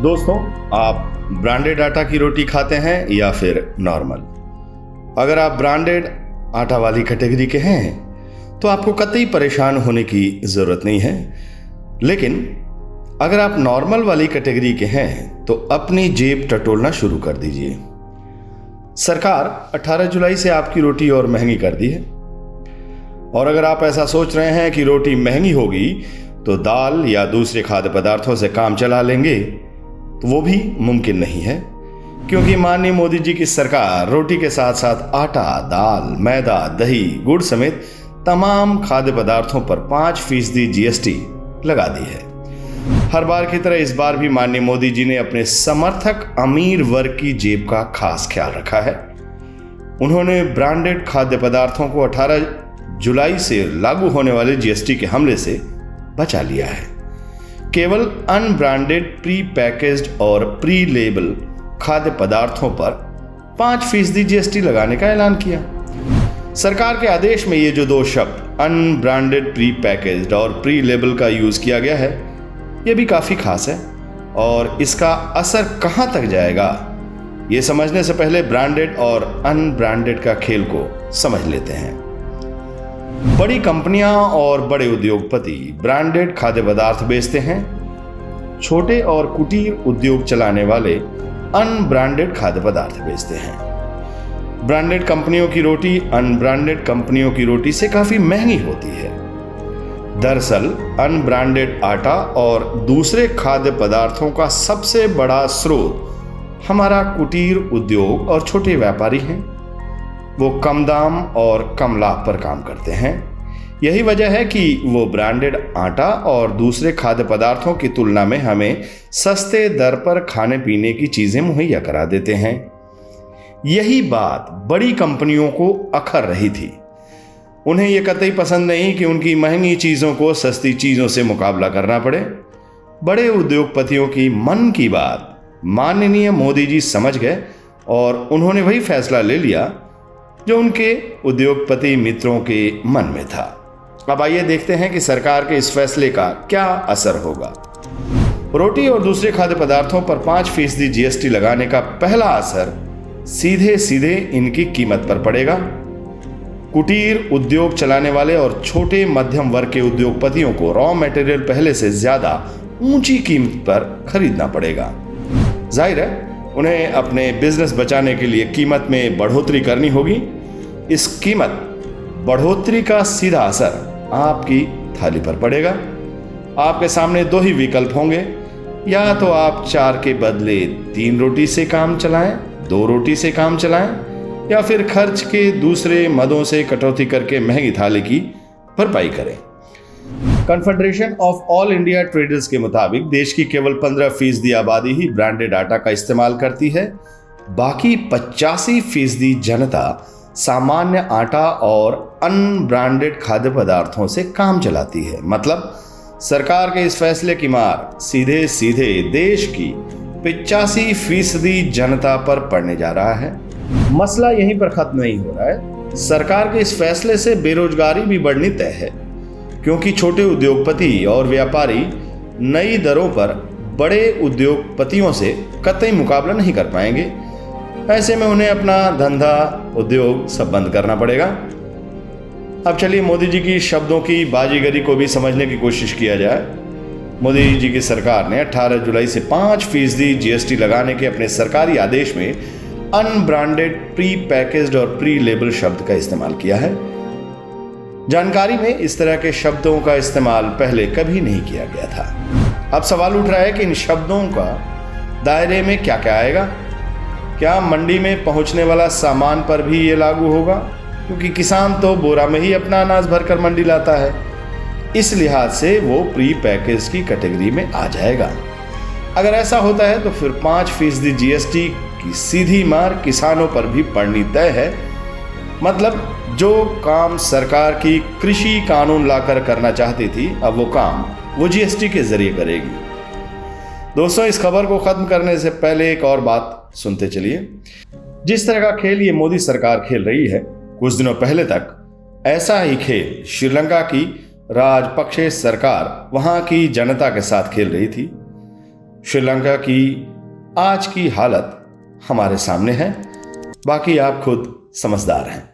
दोस्तों, आप ब्रांडेड आटा की रोटी खाते हैं या फिर नॉर्मल? अगर आप ब्रांडेड आटा वाली कैटेगरी के हैं तो आपको कतई परेशान होने की ज़रूरत नहीं है। लेकिन अगर आप नॉर्मल वाली कैटेगरी के हैं तो अपनी जेब टटोलना शुरू कर दीजिए। सरकार 18 जुलाई से आपकी रोटी और महंगी कर दी है। और अगर आप ऐसा सोच रहे हैं कि रोटी महंगी होगी तो दाल या दूसरे खाद्य पदार्थों से काम चला लेंगे, तो वो भी मुमकिन नहीं है, क्योंकि माननीय मोदी जी की सरकार रोटी के साथ साथ आटा, दाल, मैदा, दही, गुड़ समेत तमाम खाद्य पदार्थों पर 5% जीएसटी लगा दी है। हर बार की तरह इस बार भी माननीय मोदी जी ने अपने समर्थक अमीर वर्ग की जेब का खास ख्याल रखा है। उन्होंने ब्रांडेड खाद्य पदार्थों को 18 जुलाई से लागू होने वाले जीएसटी के हमले से बचा लिया है। केवल अनब्रांडेड, प्री पैकेज्ड और प्री लेबल खाद्य पदार्थों पर 5% जीएसटी लगाने का ऐलान किया। सरकार के आदेश में ये जो दो शब्द अनब्रांडेड, प्री पैकेज्ड और प्री लेबल का यूज किया गया है, ये भी काफी खास है। और इसका असर कहां तक जाएगा, ये समझने से पहले ब्रांडेड और अनब्रांडेड का खेल को समझ लेते हैं। बड़ी कंपनियां और बड़े उद्योगपति ब्रांडेड खाद्य पदार्थ बेचते हैं। छोटे और कुटीर उद्योग चलाने वाले अनब्रांडेड खाद्य पदार्थ बेचते हैं। ब्रांडेड कंपनियों की रोटी अनब्रांडेड कंपनियों की रोटी से काफी महंगी होती है। दरअसल अनब्रांडेड आटा और दूसरे खाद्य पदार्थों का सबसे बड़ा स्रोत हमारा कुटीर उद्योग और छोटे व्यापारी हैं। वो कम दाम और कम लाभ पर काम करते हैं। यही वजह है कि वो ब्रांडेड आटा और दूसरे खाद्य पदार्थों की तुलना में हमें सस्ते दर पर खाने पीने की चीजें मुहैया करा देते हैं। यही बात बड़ी कंपनियों को अखर रही थी। उन्हें यह कतई पसंद नहीं कि उनकी महंगी चीजों को सस्ती चीजों से मुकाबला करना पड़े। बड़े उद्योगपतियों की मन की बात माननीय मोदी जी समझ गए और उन्होंने वही फैसला ले लिया जो उनके उद्योगपति मित्रों के मन में था। अब आइए देखते हैं कि सरकार के इस फैसले का क्या असर होगा। रोटी और दूसरे खाद्य पदार्थों पर 5% जीएसटी लगाने का पहला असर सीधे सीधे इनकी कीमत पर पड़ेगा। कुटीर उद्योग चलाने वाले और छोटे मध्यम वर्ग के उद्योगपतियों को रॉ मटेरियल पहले से ज्यादा ऊंची कीमत पर खरीदना पड़ेगा। जाहिर है उन्हें अपने बिजनेस बचाने के लिए कीमत में बढ़ोतरी करनी होगी। इस कीमत बढ़ोतरी का सीधा असर आपकी थाली पर पड़ेगा। आपके सामने दो ही विकल्प होंगे, या तो आप 4 के बदले 3 रोटी से काम चलाएं, 2 रोटी से काम चलाएं, या फिर खर्च के दूसरे मदों से कटौती करके महंगी थाली की भरपाई करें। Confederation of all India traders के मुताबिक देश की केवल 15% आबादी ही ब्रांडेड आटा का इस्तेमाल करती है। बाकी 85% जनता सामान्य आटा और अनब्रांडेड खाद्य पदार्थों से काम चलाती है। मतलब सरकार के इस फैसले की मार सीधे सीधे देश की 85% जनता पर पड़ने जा रहा है। मसला यहीं पर खत्म नहीं हो रहा है। सरकार के इस फैसले से बेरोजगारी भी बढ़नी तय है, क्योंकि छोटे उद्योगपति और व्यापारी नई दरों पर बड़े उद्योगपतियों से कतई मुकाबला नहीं कर पाएंगे। ऐसे में उन्हें अपना धंधा, उद्योग सब बंद करना पड़ेगा। अब चलिए मोदी जी की शब्दों की बाजीगरी को भी समझने की कोशिश किया जाए। मोदी जी की सरकार ने 18 जुलाई से 5% जीएसटी लगाने के अपने सरकारी आदेश में अनब्रांडेड, प्री पैकेज्ड और प्री लेबल शब्द का इस्तेमाल किया है। जानकारी में इस तरह के शब्दों का इस्तेमाल पहले कभी नहीं किया गया था। अब सवाल उठ रहा है कि इन शब्दों का दायरे में क्या क्या आएगा। क्या मंडी में पहुंचने वाला सामान पर भी ये लागू होगा, क्योंकि किसान तो बोरा में ही अपना अनाज भरकर मंडी लाता है। इस लिहाज से वो प्री पैकेज की कैटेगरी में आ जाएगा। अगर ऐसा होता है तो फिर 5% जीएसटी की सीधी मार किसानों पर भी पड़नी तय है। मतलब जो काम सरकार की कृषि कानून लाकर करना चाहती थी, अब वो काम वो जीएसटी के जरिए करेगी। दोस्तों, इस खबर को खत्म करने से पहले एक और बात सुनते चलिए। जिस तरह का खेल ये मोदी सरकार खेल रही है, कुछ दिनों पहले तक ऐसा ही खेल श्रीलंका की राजपक्षे सरकार वहां की जनता के साथ खेल रही थी। श्रीलंका की आज की हालत हमारे सामने है, बाकी आप खुद समझदार हैं।